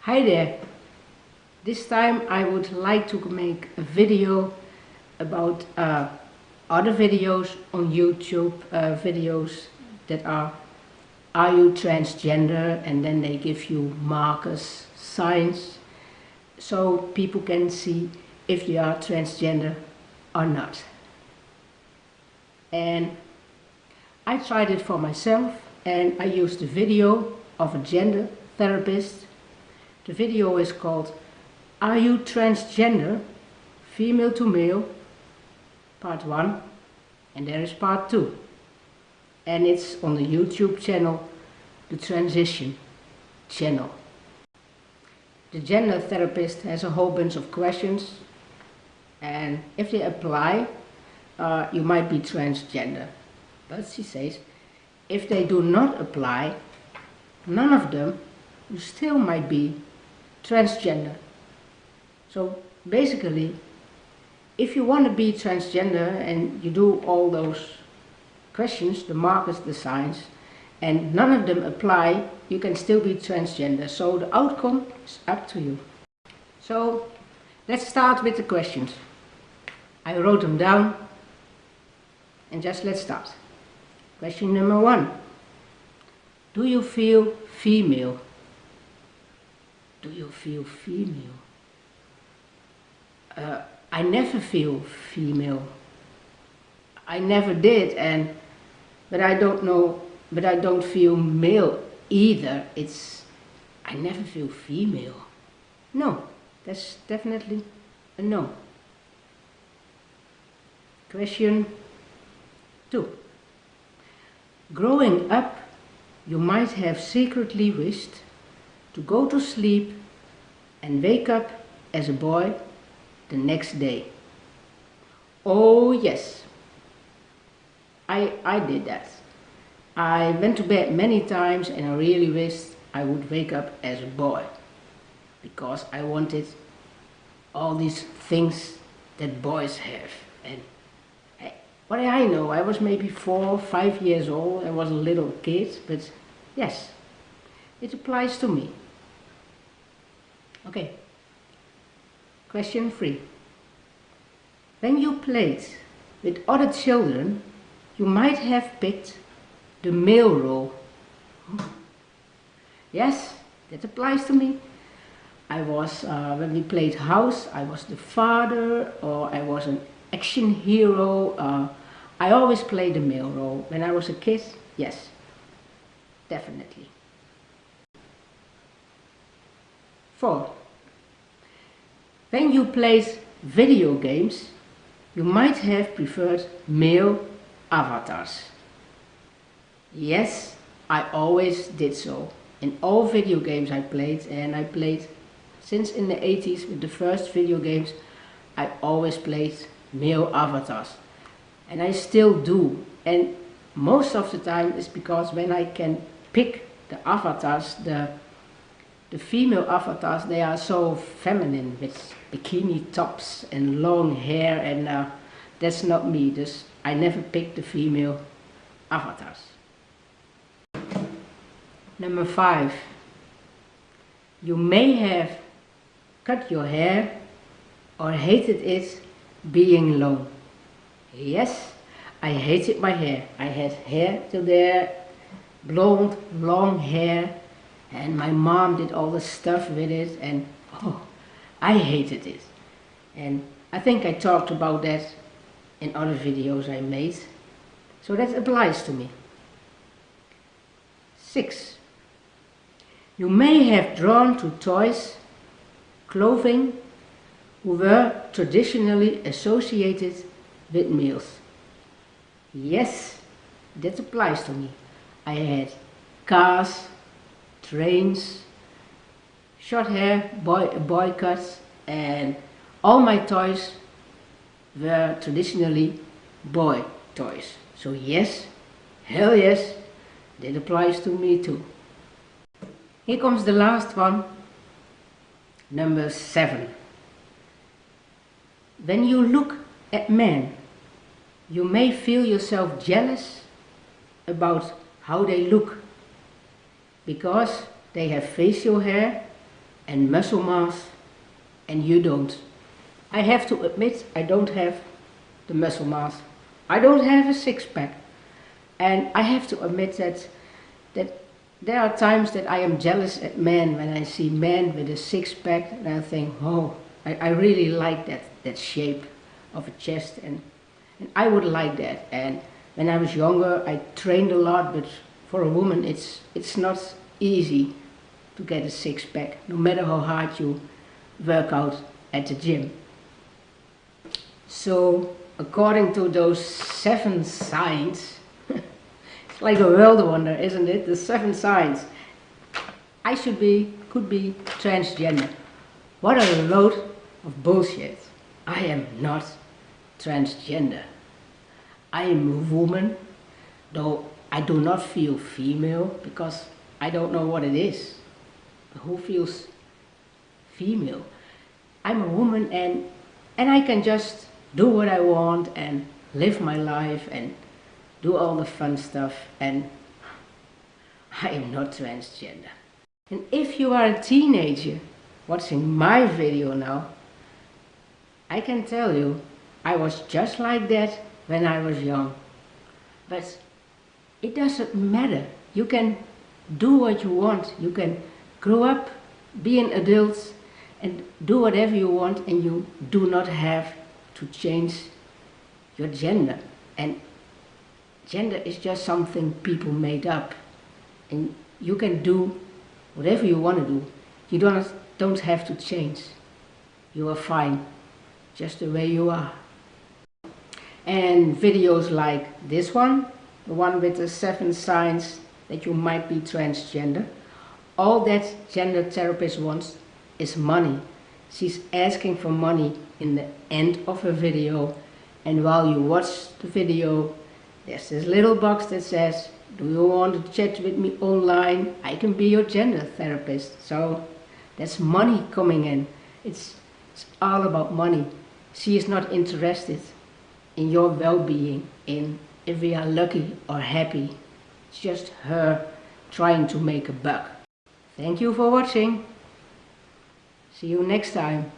Hi there! This time I would like to make a video about other videos on YouTube, videos that are you transgender, and then they give you markers, signs, so people can see if you are transgender or not. And I tried it for myself, and I used a video of a gender therapist. The video is called "Are You Transgender? Female to Male?" Part 1, and there is part 2. And it's on the YouTube channel, the Transition channel. The gender therapist has a whole bunch of questions, and if they apply, you might be transgender. But she says, if they do not apply, none of them, you still might be transgender. So basically, if you want to be transgender and you do all those questions, the markers, the signs, and none of them apply, you can still be transgender. So the outcome is up to you. So let's start with the questions. I wrote them down, and just let's start. Question number 1. Do you feel female? Do you feel female? I never feel female. I never did, but I don't know, but I don't feel male either. I never feel female. No, that's definitely a no. Question 2. Growing up, you might have secretly wished to go to sleep and wake up as a boy the next day. Oh yes, I did that. I went to bed many times and I really wished I would wake up as a boy, because I wanted all these things that boys have. And what I know, I was maybe 4 or 5 years old. I was a little kid, but yes, it applies to me. Okay. Question 3. When you played with other children, you might have picked the male role. Yes, that applies to me. I was, when we played house, I was the father, or I was an action hero. I always played the male role. When I was a kid, yes, definitely. 4. When you played video games, you might have preferred male avatars. Yes, I always did so. In all video games I played, and I played since in the 80s with the first video games, I always played male avatars. And I still do. And most of the time it's because when I can pick the avatars, the female avatars, they are so feminine with bikini tops and long hair, and that's not me. I never picked the female avatars. Number 5. You may have cut your hair or hated it being long. Yes, I hated my hair. I had hair till there, blonde, long hair, and my mom did all the stuff with it, and oh, I hated it. And I think I talked about that in other videos I made, so that applies to me. 6. You may have drawn to toys, clothing, who were traditionally associated with males. Yes, that applies to me. I had cars, trains, short hair, boy cuts, and all my toys were traditionally boy toys. So yes, hell yes, that applies to me too. Here comes the last one, number 7. When you look at men, you may feel yourself jealous about how they look, because they have facial hair and muscle mass, and you don't. I have to admit, I don't have the muscle mass. I don't have a six-pack. And I have to admit that there are times that I am jealous at men when I see men with a six-pack, and I think, oh, I really like that shape of a chest, and I would like that. And when I was younger, I trained a lot, but for a woman it's not easy to get a six-pack, no matter how hard you work out at the gym. So according to those 7 signs, it's like a world wonder, isn't it? The 7 signs. I could be transgender. What a load of bullshit. I am not transgender. I am a woman, though I do not feel female because I don't know what it is. Who feels female? I'm a woman, and I can just do what I want and live my life and do all the fun stuff, and I am not transgender. And if you are a teenager watching my video now, I can tell you I was just like that when I was young. But it doesn't matter. You can do what you want. You can grow up, be an adult, and do whatever you want, and you do not have to change your gender. And gender is just something people made up, and you can do whatever you want to do. You don't have to change. You are fine just the way you are. And videos like this one, the one with the 7 signs that you might be transgender, all that gender therapist wants is money. She's asking for money in the end of her video, and while you watch the video, there's this little box that says, do you want to chat with me online? I can be your gender therapist. So that's money coming in. It's all about money. She is not interested in your well-being, in if we are lucky or happy. It's just her trying to make a buck. Thank you for watching. See you next time.